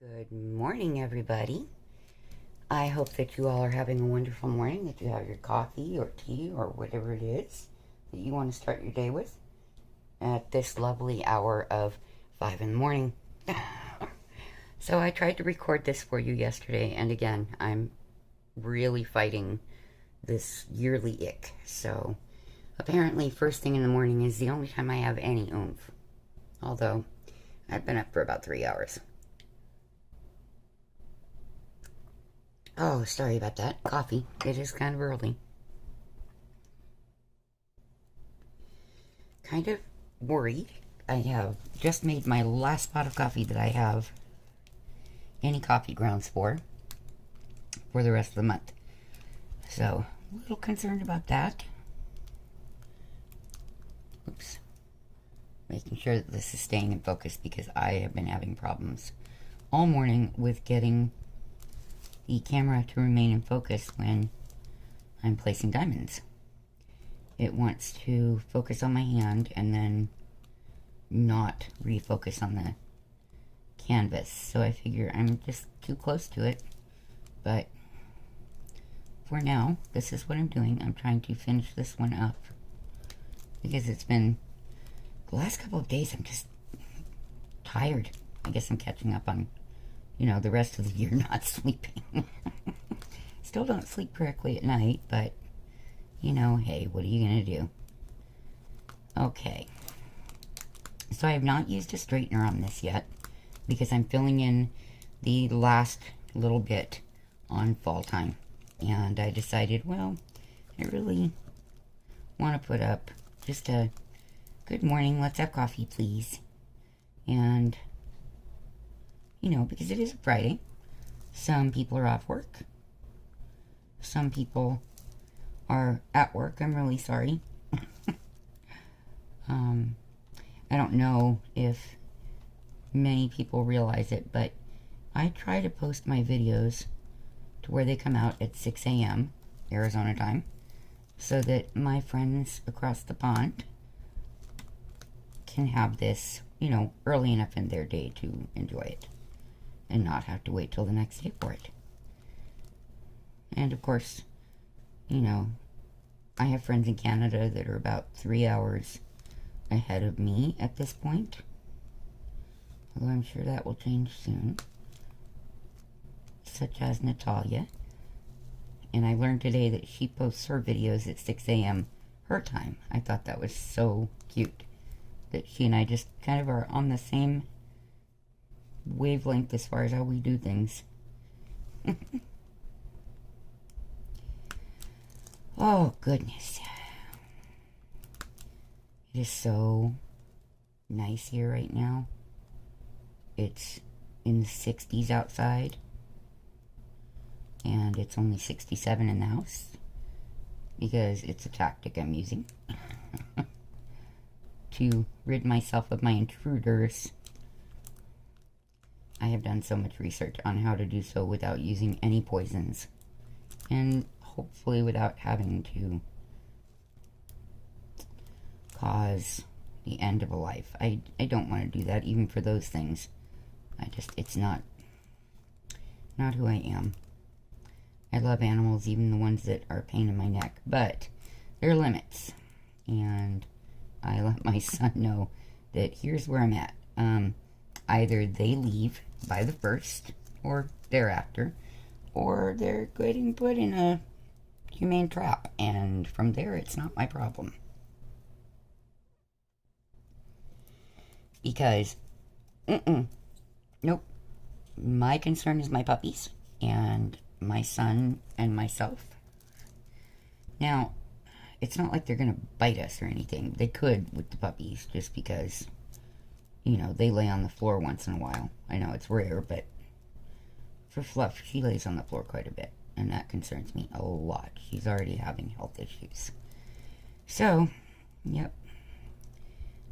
Good morning, everybody. I hope that you all are having a wonderful morning, that you have your coffee or tea or whatever it is that you want to start your day with at this lovely hour of 5 in the morning. So I tried to record this for you yesterday, and again, I'm really fighting this yearly ick. So apparently first thing in the morning is the only time I have any oomph. Although I've been up for about 3 hours. Oh, sorry about that. Coffee. It is kind of early. Kind of worried. I have just made my last pot of coffee that I have any coffee grounds for the rest of the month. So, a little concerned about that. Oops. Making sure that this is staying in focus because I have been having problems all morning with getting the camera to remain in focus when I'm placing diamonds. It wants to focus on my hand and then not refocus on the canvas. So I figure I'm just too close to it. But for now, this is what I'm doing. I'm trying to finish this one up because it's been the last couple of days. I'm just tired. I guess I'm catching up on the rest of the year not sleeping. Still don't sleep correctly at night, but, hey, what are you going to do? Okay. So I have not used a straightener on this yet, because I'm filling in the last little bit on fall time. And I decided, well, I really want to put up just a good morning, let's have coffee, please. And because it is a Friday, some people are off work. Some people are at work. I'm really sorry. I don't know if many people realize it, but I try to post my videos to where they come out at 6 a.m. Arizona time, so that my friends across the pond can have this, early enough in their day to enjoy it and not have to wait till the next day for it. And of course, I have friends in Canada that are about 3 hours ahead of me at this point. Although I'm sure that will change soon. Such as Natalia. And I learned today that she posts her videos at 6 a.m. her time. I thought that was so cute. That she and I just kind of are on the same wavelength as far as how we do things. Oh, goodness. It is so nice here right now. It's in the 60s outside. And it's only 67 in the house. Because it's a tactic I'm using. To rid myself of my intruders. I have done so much research on how to do so without using any poisons. And hopefully without having to cause the end of a life. I don't want to do that, even for those things. It's not who I am. I love animals, even the ones that are a pain in my neck. But there are limits. And I let my son know that here's where I'm at. Either they leave by the 1st or thereafter, or they're getting put in a humane trap, and from there it's not my problem. Because, nope. My concern is my puppies, and my son and myself. Now, it's not like they're going to bite us or anything. They could with the puppies, just because, they lay on the floor once in a while. I know it's rare, but for Fluff, she lays on the floor quite a bit, and that concerns me a lot. She's already having health issues. So, yep.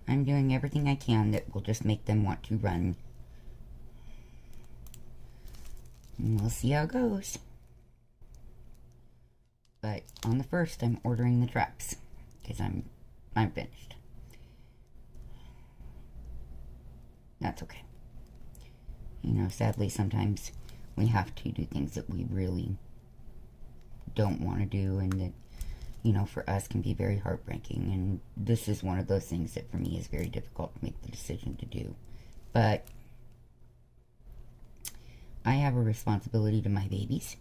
I'm doing everything I can that will just make them want to run. And we'll see how it goes. But on the 1st, I'm ordering the traps. Because I'm finished. That's okay. You know, sadly, sometimes we have to do things that we really don't want to do, and that, you know, for us can be very heartbreaking. And this is one of those things that for me is very difficult to make the decision to do. But I have a responsibility to my babies,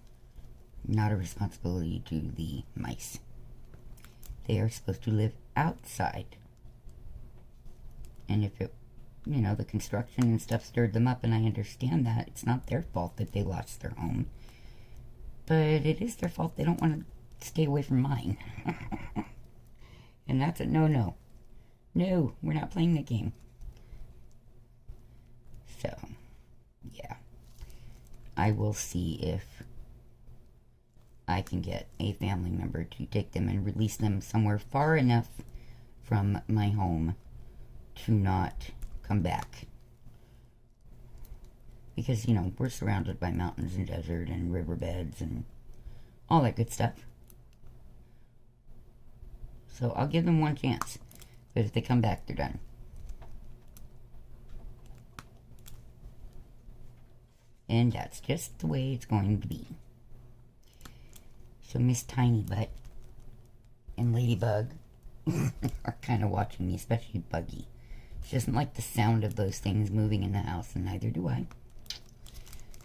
not a responsibility to the mice. They are supposed to live outside. And if it, you know, the construction and stuff stirred them up, and I understand that, it's not their fault that they lost their home. But it is their fault they don't want to stay away from mine. And that's a no-no. No, we're not playing the game. So, yeah. I will see if I can get a family member to take them and release them somewhere far enough from my home to not come back. Because, you know, we're surrounded by mountains and desert and riverbeds and all that good stuff. So I'll give them one chance. But if they come back, they're done. And that's just the way it's going to be. So Miss Tiny Butt and Ladybug are kind of watching me, especially Buggy. She doesn't like the sound of those things moving in the house, and neither do I.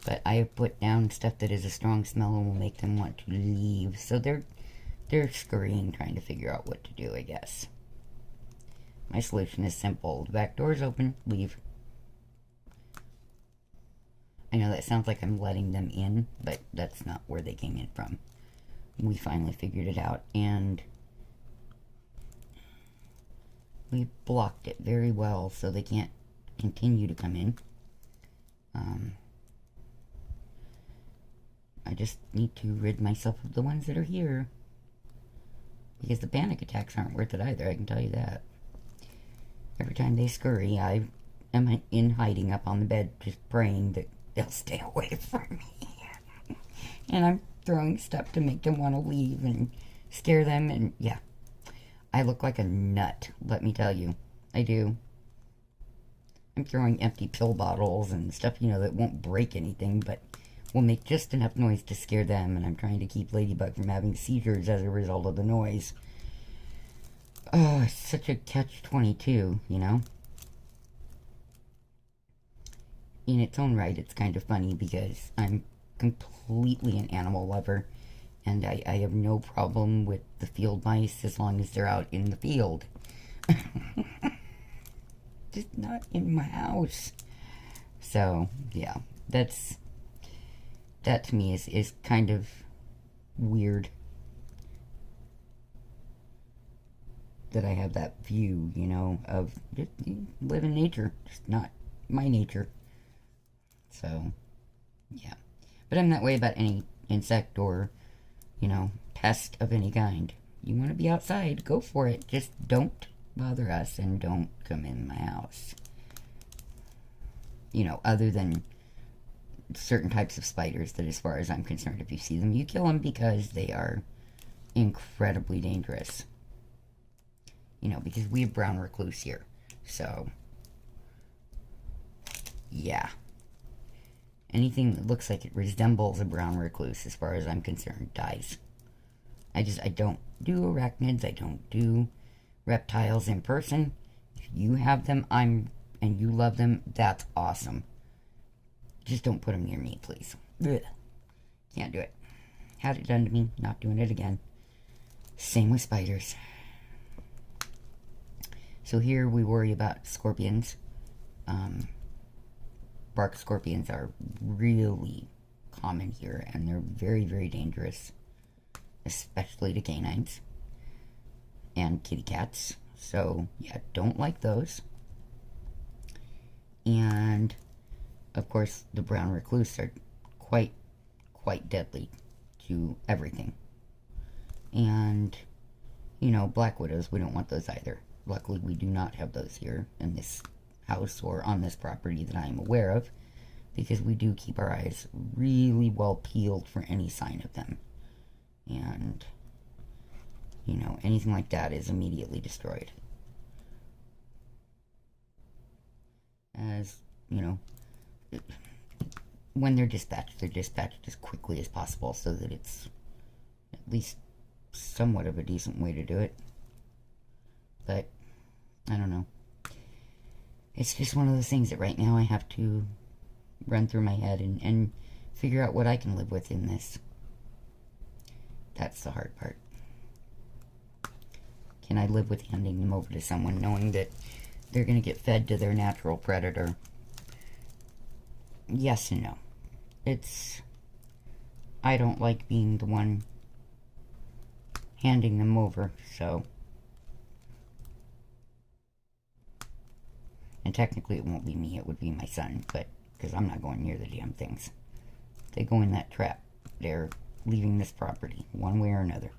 But I have put down stuff that is a strong smell and will make them want to leave. So they're scurrying, trying to figure out what to do, I guess. My solution is simple. The back door's open, leave. I know that sounds like I'm letting them in, but that's not where they came in from. We finally figured it out, and we blocked it very well so they can't continue to come in. I just need to rid myself of the ones that are here. Because the panic attacks aren't worth it either, I can tell you that. Every time they scurry, I am in hiding up on the bed, just praying that they'll stay away from me. And I'm throwing stuff to make them want to leave and scare them, and yeah. I look like a nut, let me tell you. I do. I'm throwing empty pill bottles and stuff, you know, that won't break anything, but will make just enough noise to scare them, and I'm trying to keep Ladybug from having seizures as a result of the noise. Oh, it's such a catch-22, you know? In its own right, it's kind of funny because I'm completely an animal lover, and I have no problem with the field mice as long as they're out in the field. Just not in my house. So, yeah, that to me is kind of weird. That I have that view, you know, of just live in nature, just not my nature. So, yeah. But I'm that way about any insect or, you know, pest of any kind. You want to be outside, go for it. Just don't bother us and don't come in my house. You know, other than certain types of spiders that, as far as I'm concerned, if you see them, you kill them because they are incredibly dangerous. You know, because we have brown recluse here. So, yeah. Anything that looks like it resembles a brown recluse, as far as I'm concerned, dies. I don't do arachnids. I don't do reptiles in person. If you have them, and you love them, that's awesome. Just don't put them near me, please. Ugh. Can't do it. Had it done to me, not doing it again. Same with spiders. So here we worry about scorpions. Bark scorpions are really common here, and they're very, very dangerous, especially to canines and kitty cats. So, yeah, don't like those. And, of course, the brown recluse are quite deadly to everything. And, you know, black widows, we don't want those either. Luckily, we do not have those here in this house or on this property that I am aware of, because we do keep our eyes really well peeled for any sign of them. And, you know, anything like that is immediately destroyed. As, you know, when they're dispatched as quickly as possible so that it's at least somewhat of a decent way to do it. But I don't know. It's just one of those things that right now I have to run through my head and figure out what I can live with in this. That's the hard part. Can I live with handing them over to someone knowing that they're going to get fed to their natural predator? Yes and no. I don't like being the one handing them over, so. And technically it won't be me, it would be my son, but because I'm not going near the damn things. If they go in that trap, they're leaving this property, one way or another.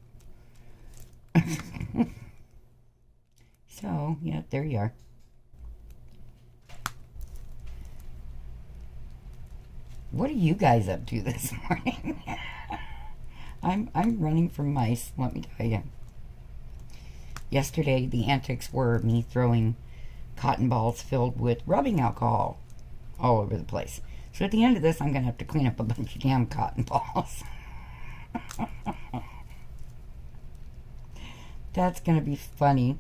So, yeah, there you are. What are you guys up to this morning? I'm running from mice, let me tell you. Yesterday, the antics were me throwing cotton balls filled with rubbing alcohol all over the place. So at the end of this, I'm going to have to clean up a bunch of damn cotton balls. That's going to be funny.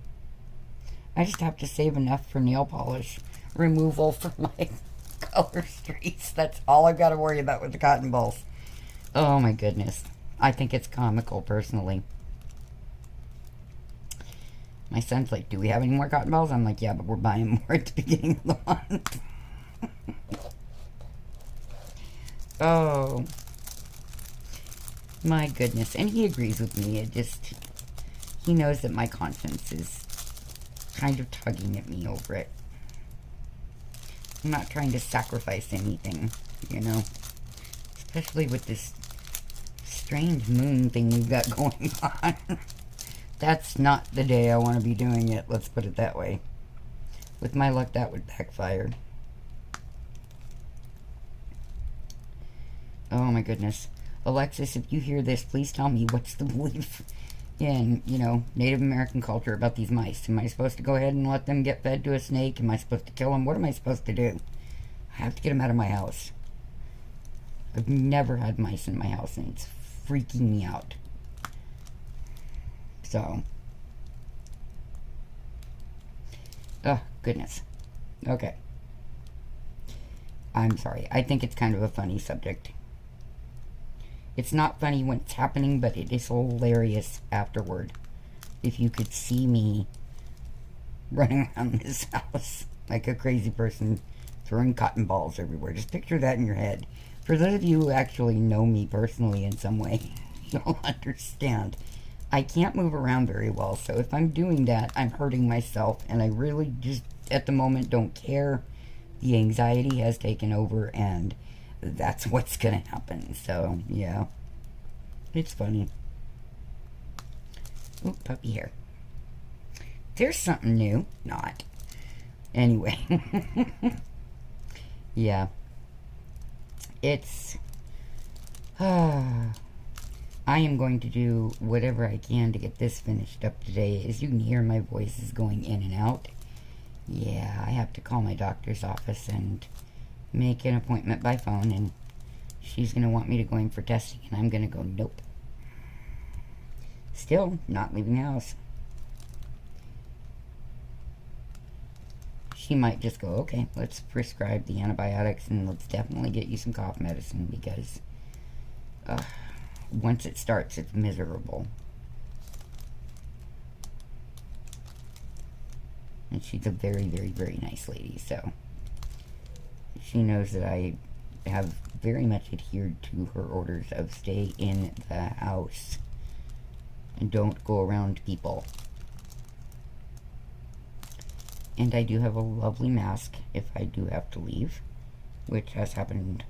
I just have to save enough for nail polish removal for my color streaks. That's all I've got to worry about with the cotton balls. Oh my goodness. I think it's comical, personally. My son's like, do we have any more cotton balls? I'm like, yeah, but we're buying more at the beginning of the month. Oh. My goodness. And he agrees with me. He knows that my conscience is kind of tugging at me over it. I'm not trying to sacrifice anything, you know. Especially with this strange moon thing we've got going on. That's not the day I want to be doing it, let's put it that way. With my luck, that would backfire. Oh my goodness. Alexis, if you hear this, please tell me what's the belief in, you know, Native American culture about these mice. Am I supposed to go ahead and let them get fed to a snake? Am I supposed to kill them? What am I supposed to do? I have to get them out of my house. I've never had mice in my house, and it's freaking me out. So. Oh, goodness. Okay. I'm sorry. I think it's kind of a funny subject. It's not funny when it's happening, but it is hilarious afterward. If you could see me running around this house like a crazy person throwing cotton balls everywhere. Just picture that in your head. For those of you who actually know me personally in some way, you'll understand. I can't move around very well, so if I'm doing that, I'm hurting myself, and I really just, at the moment, don't care. The anxiety has taken over, and that's what's gonna happen. So, yeah. It's funny. Ooh, puppy hair. There's something new. Not. Anyway. Yeah. It's... I am going to do whatever I can to get this finished up today. As you can hear, my voice is going in and out. Yeah, I have to call my doctor's office and make an appointment by phone, and she's going to want me to go in for testing, and I'm going to go, nope. Still not leaving the house. She might just go, okay, let's prescribe the antibiotics, and let's definitely get you some cough medicine, because once it starts, it's miserable. And she's a very, very, very nice lady, so she knows that I have very much adhered to her orders of stay in the house and don't go around people. And I do have a lovely mask if I do have to leave, which has happened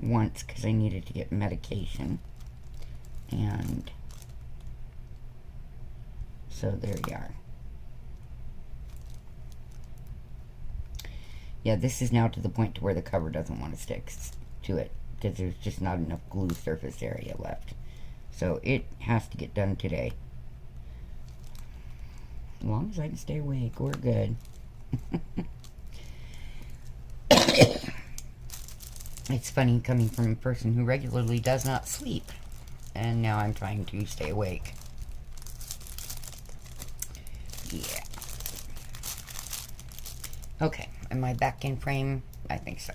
once because I needed to get medication. And so there you are. Yeah, this is now to the point to where the cover doesn't want to stick to it because there's just not enough glue surface area left. So it has to get done today. As long as I can stay awake, we're good. It's funny coming from a person who regularly does not sleep. And now I'm trying to stay awake. Yeah. Okay, am I back in frame? I think so.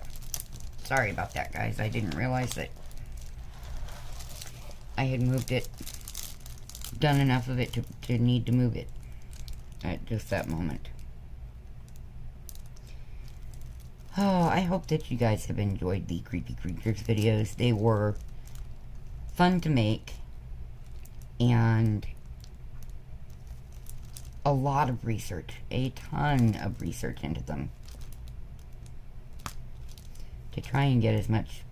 Sorry about that, guys. I didn't realize that I had moved it, done enough of it to need to move it at just that moment. Oh, I hope that you guys have enjoyed the Creepy Creatures videos. They were fun to make and a lot of research, a ton of research into them to try and get as much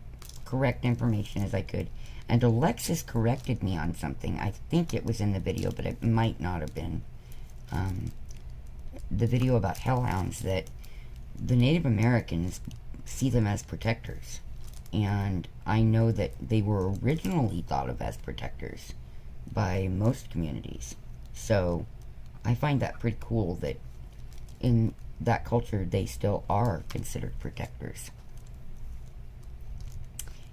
correct information as I could. And Alexis corrected me on something. I think it was in the video, but it might not have been. The video about hellhounds, that the Native Americans see them as protectors. And I know that they were originally thought of as protectors by most communities. So I find that pretty cool that in that culture they still are considered protectors.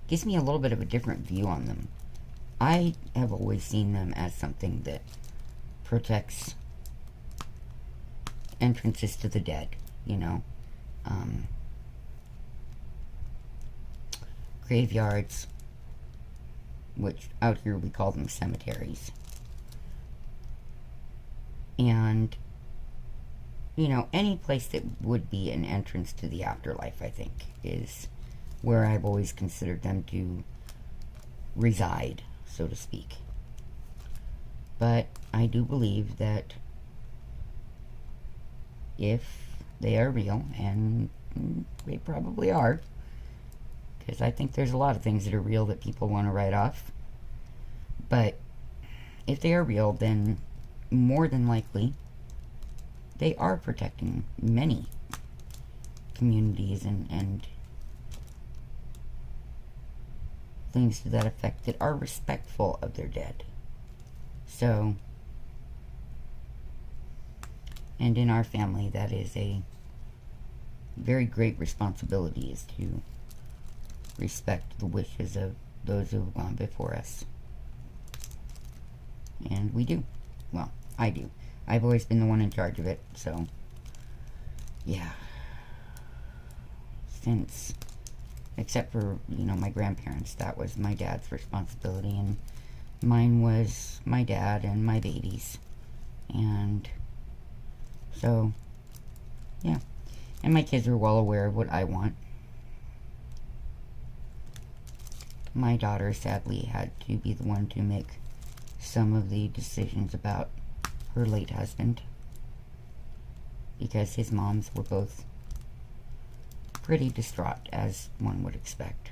Gives me a little bit of a different view on them. I have always seen them as something that protects entrances to the dead, you know. Graveyards, which out here we call them cemeteries. And, you know, any place that would be an entrance to the afterlife, I think, is where I've always considered them to reside, so to speak. But I do believe that if they are real, and they probably are, because I think there's a lot of things that are real that people want to write off, but if they are real, then more than likely they are protecting many communities and things to that effect that are respectful of their dead. So, and in our family, that is a very great responsibility, is to respect the wishes of those who have gone before us. And we do. Well, I do. I've always been the one in charge of it, so yeah. Since, except for, you know, my grandparents, that was my dad's responsibility, and mine was my dad and my babies. And so, yeah. And my kids are well aware of what I want. My daughter sadly had to be the one to make some of the decisions about her late husband, because his moms were both pretty distraught, as one would expect.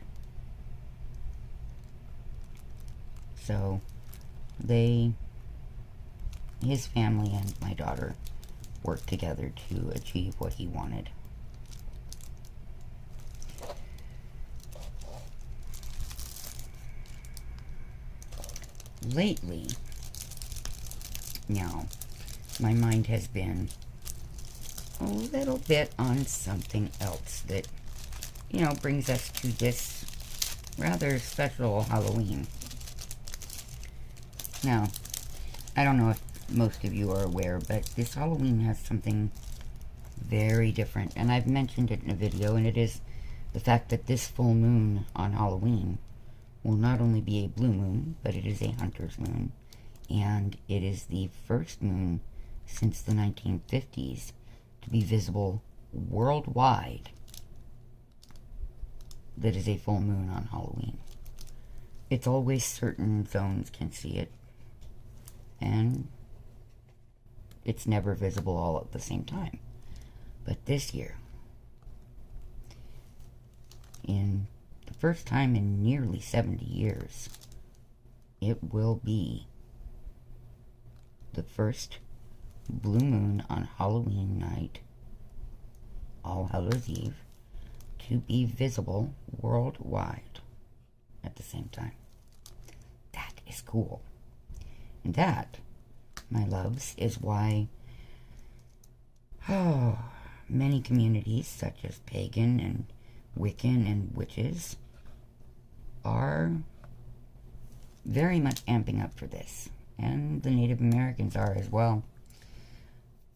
So his family and my daughter worked together to achieve what he wanted. Lately, now, my mind has been a little bit on something else that, you know, brings us to this rather special Halloween. Now, I don't know if most of you are aware, but this Halloween has something very different, and I've mentioned it in a video, and it is the fact that this full moon on Halloween will not only be a blue moon, but it is a hunter's moon, and it is the first moon since the 1950s to be visible worldwide that is a full moon on Halloween. It's always certain zones can see it, and it's never visible all at the same time. But this year, in the first time in nearly 70 years, it will be the first blue moon on Halloween night, All Hallows Eve, to be visible worldwide at the same time. That is cool. And that, my loves, is why many communities, such as pagan and Wiccan and witches, are very much amping up for this, and the Native Americans are as well.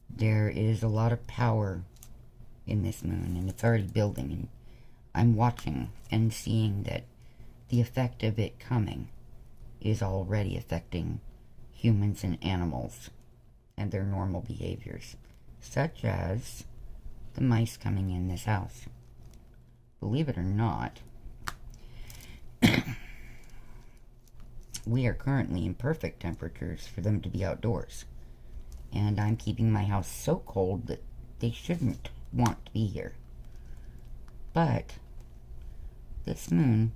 There is a lot of power in this moon, and it's already building, and I'm watching and seeing that the effect of it coming is already affecting humans and animals and their normal behaviors, such as the mice coming in this house. Believe it or not, we are currently in perfect temperatures for them to be outdoors. And I'm keeping my house so cold that they shouldn't want to be here. But this moon,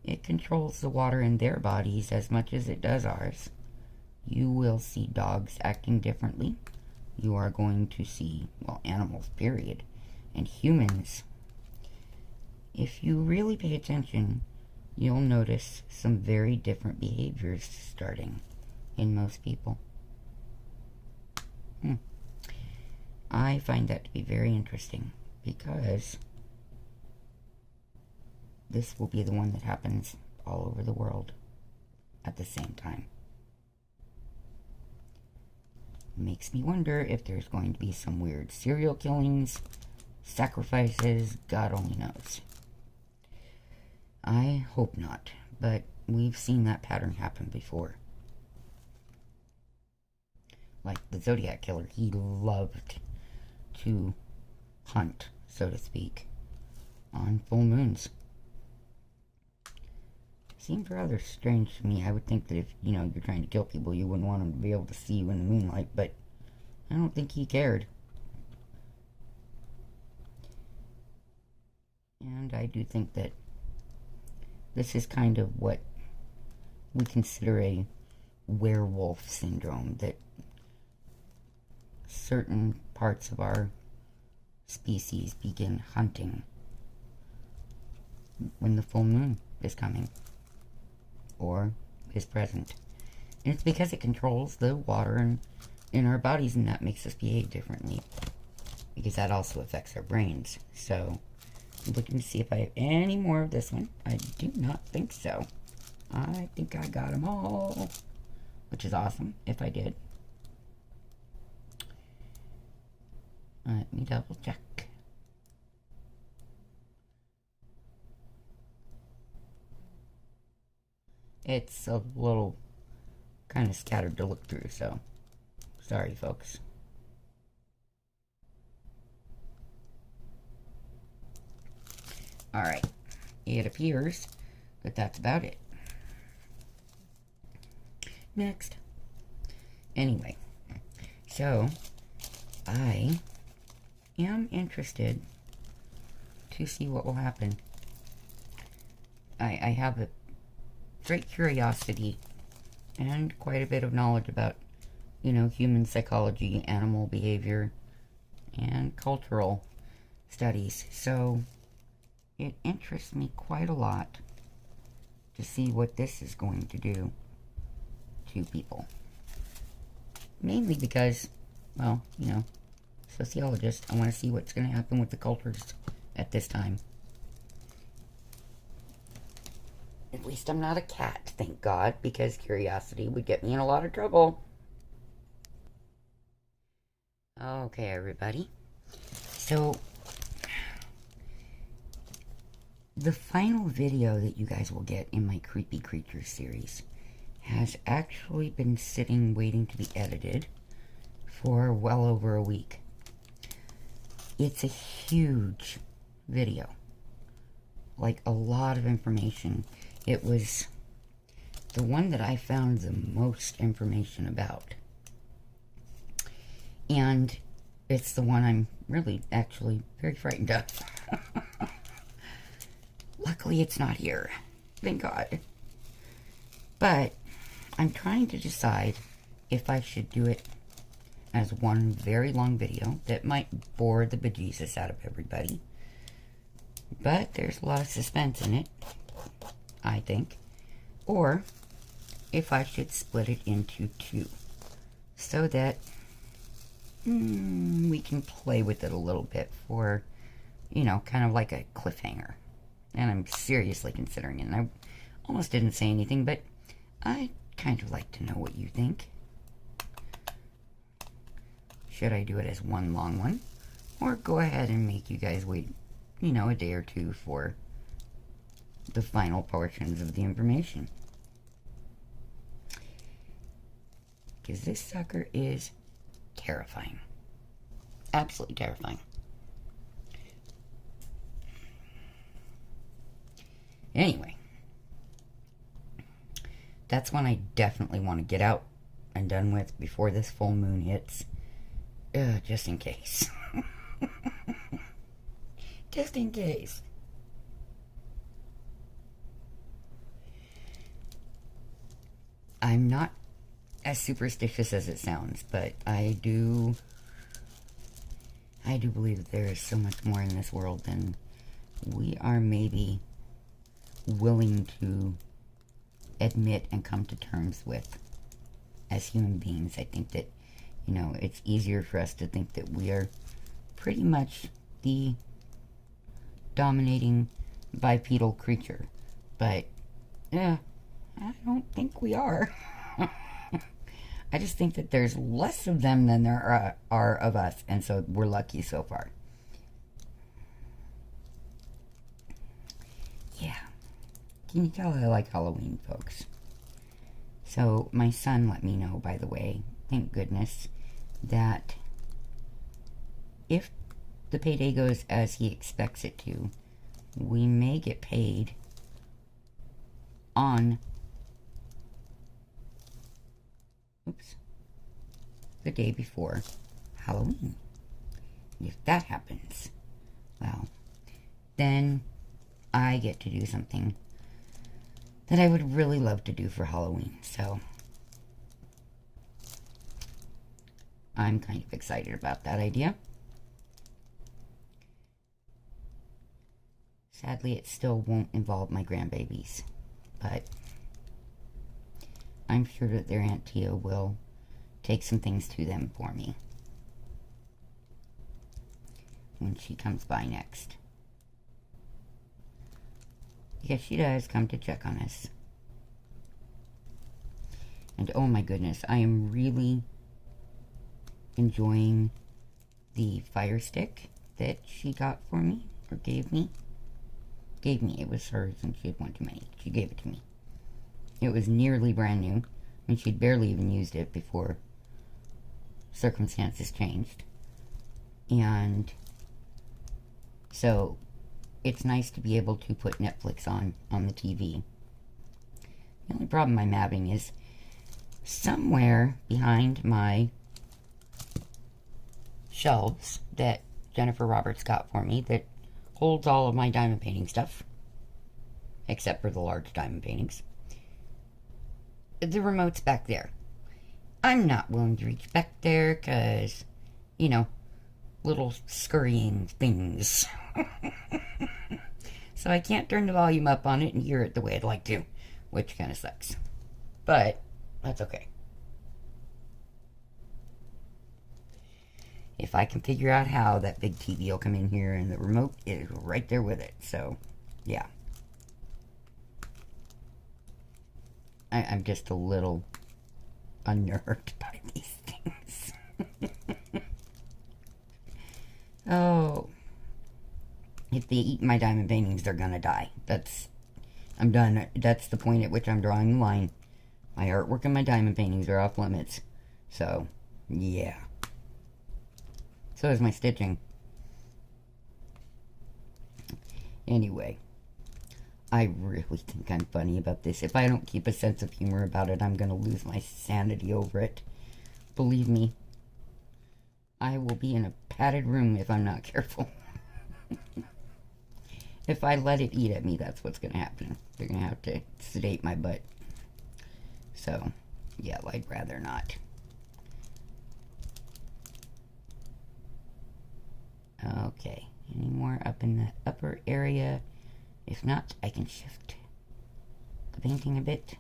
it controls the water in their bodies as much as it does ours. You will see dogs acting differently. You are going to see, well, animals, period, and humans. If you really pay attention, you'll notice some very different behaviors starting in most people. I find that to be very interesting, because this will be the one that happens all over the world at the same time. Makes me wonder if there's going to be some weird serial killings, sacrifices, God only knows. I hope not, but we've seen that pattern happen before. Like the Zodiac Killer, he loved to hunt, so to speak, on full moons. Seemed rather strange to me. I would think that if, you're trying to kill people, you wouldn't want them to be able to see you in the moonlight, but I don't think he cared. And I do think that this is kind of what we consider a werewolf syndrome, that certain parts of our species begin hunting when the full moon is coming or is present. And it's because it controls the water in our bodies, and that makes us behave differently, because that also affects our brains. So I'm looking to see if I have any more of this one. I do not think so. I think I got them all, which is awesome if I did. Let me double check. It's a little kind of scattered to look through, so sorry, folks. Alright, it appears that that's about it. Next. Anyway, so I am interested to see what will happen. I have a great curiosity and quite a bit of knowledge about, human psychology, animal behavior, and cultural studies. So it interests me quite a lot to see what this is going to do to people. Mainly because, well, sociologist, I want to see what's going to happen with the cultures at this time. At least I'm not a cat, thank God, because curiosity would get me in a lot of trouble. Okay, everybody. So, the final video that you guys will get in my Creepy Creatures series has actually been sitting waiting to be edited for well over a week. It's a huge video. Like, a lot of information. It was the one that I found the most information about. And it's the one I'm really, actually, very frightened of. Luckily, it's not here. Thank God. But I'm trying to decide if I should do it as one very long video that might bore the bejesus out of everybody. But there's a lot of suspense in it, I think. Or if I should split it into two, so that we can play with it a little bit for, kind of like a cliffhanger. And I'm seriously considering it. And I almost didn't say anything, but I'd kind of like to know what you think. Should I do it as one long one? Or go ahead and make you guys wait, you know, a day or two for the final portions of the information. Because this sucker is terrifying. Absolutely terrifying. Anyway, that's one I definitely want to get out and done with before this full moon hits. Just in case. Just in case. I'm not as superstitious as it sounds, but I do believe that there is so much more in this world than we are maybe willing to admit and come to terms with as human beings. I think that, you know, it's easier for us to think that we are pretty much the dominating bipedal creature, but yeah, I don't think we are. I just think that there's less of them than there are of us, and so we're lucky so far. Yeah. Can you tell I like Halloween, folks? So, my son let me know, by the way, thank goodness, that if the payday goes as he expects it to, we may get paid on the day before Halloween. If that happens, well, then I get to do something that I would really love to do for Halloween. So I'm kind of excited about that idea. Sadly, it still won't involve my grandbabies, but I'm sure that their Aunt Tia will take some things to them for me when she comes by next. Yes, she does come to check on us. And oh my goodness, I am really enjoying the fire stick that she got for me, or gave me. It was hers and she had one too many. She gave it to me. It was nearly brand new, and she'd barely even used it before circumstances changed. And so it's nice to be able to put Netflix on the TV. The only problem I'm having is somewhere behind my shelves that Jennifer Roberts got for me that holds all of my diamond painting stuff, except for the large diamond paintings. The remote's back there. I'm not willing to reach back there because, you know, little scurrying things. So I can't turn the volume up on it and hear it the way I'd like to, which kind of sucks. But that's okay. If I can figure out how, that big TV will come in here and the remote is right there with it. So, yeah. I'm just a little unnerved by these things. Oh. If they eat my diamond paintings, they're gonna die. I'm done. That's the point at which I'm drawing the line. My artwork and my diamond paintings are off limits. So, yeah. So is my stitching. Anyway. I really think I'm funny about this. If I don't keep a sense of humor about it, I'm gonna lose my sanity over it. Believe me. I will be in a padded room if I'm not careful. If I let it eat at me, that's what's gonna happen. They're gonna have to sedate my butt. So, yeah, I'd rather not. Okay, any more up in the upper area? If not, I can shift the painting a bit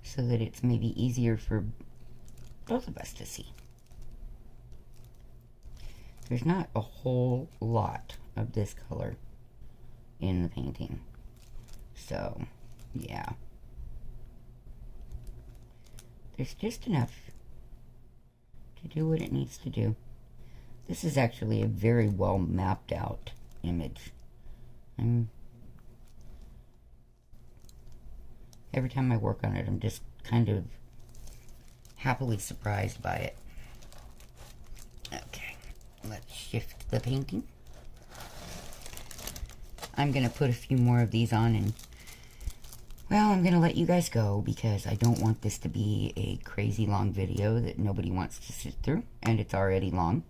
so that it's maybe easier for both of us to see. There's not a whole lot of this color in the painting. So, yeah. There's just enough to do what it needs to do. This is actually a very well mapped out image. Every time I work on it, I'm just kind of happily surprised by it. Okay, let's shift the painting. I'm going to put a few more of these on, and, well, I'm going to let you guys go because I don't want this to be a crazy long video that nobody wants to sit through, and it's already long.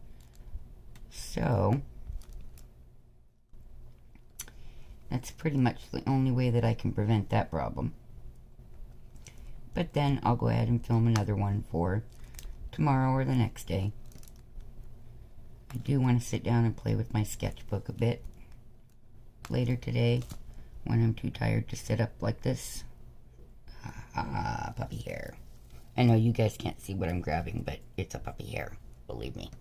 So, that's pretty much the only way that I can prevent that problem. But then I'll go ahead and film another one for tomorrow or the next day. I do want to sit down and play with my sketchbook a bit later today when I'm too tired to sit up like this. Puppy hair. I know you guys can't see what I'm grabbing, but it's a puppy hair, believe me.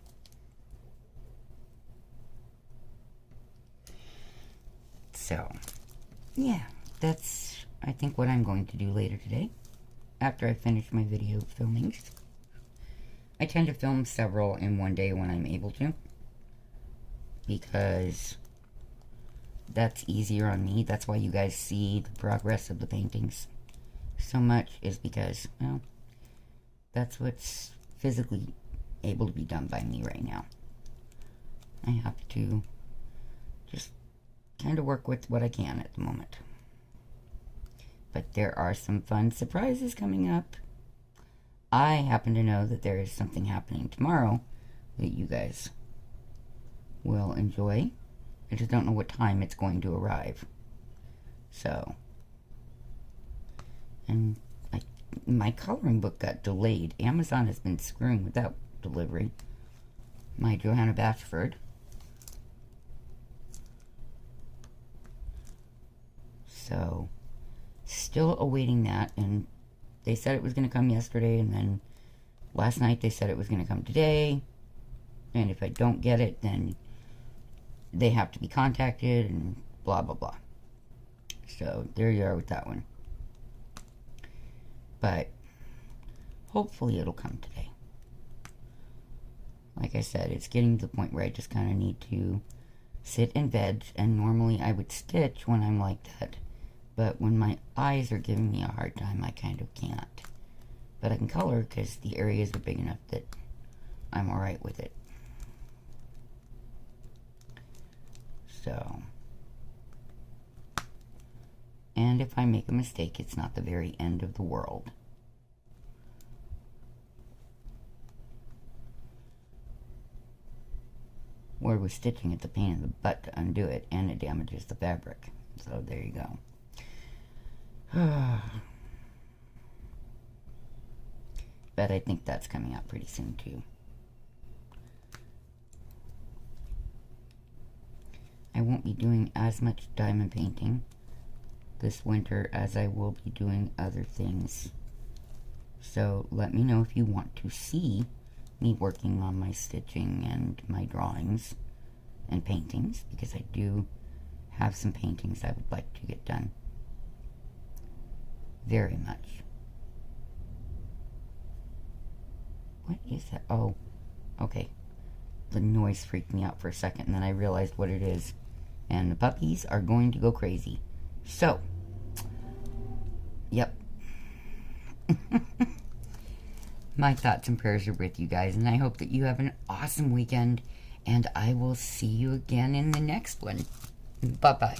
So, yeah, that's, I think, what I'm going to do later today, after I finish my video filmings. I tend to film several in one day when I'm able to, because that's easier on me. That's why you guys see the progress of the paintings so much, is because, well, that's what's physically able to be done by me right now. I have to just kind of work with what I can at the moment. But there are some fun surprises coming up. I happen to know that there is something happening tomorrow that you guys will enjoy. I just don't know what time it's going to arrive. So, and my coloring book got delayed. Amazon has been screwing with that delivery. My Johanna Bashford. So, still awaiting that, and they said it was going to come yesterday, and then last night they said it was going to come today, and if I don't get it, then they have to be contacted, and blah, blah, blah. So, there you are with that one. But, hopefully it'll come today. Like I said, it's getting to the point where I just kind of need to sit and veg, and normally I would stitch when I'm like that. But when my eyes are giving me a hard time, I kind of can't. But I can color because the areas are big enough that I'm alright with it. So. And if I make a mistake, it's not the very end of the world. Or with stitching, it's a pain in the butt to undo it, and it damages the fabric. So there you go. But I think that's coming out pretty soon too. I won't be doing as much diamond painting this winter as I will be doing other things. So let me know if you want to see me working on my stitching and my drawings and paintings, because I do have some paintings I would like to get done. Very much. What is that? Oh, okay. The noise freaked me out for a second, and then I realized what it is. And the puppies are going to go crazy. So, yep. My thoughts and prayers are with you guys, and I hope that you have an awesome weekend, and I will see you again in the next one. Bye-bye.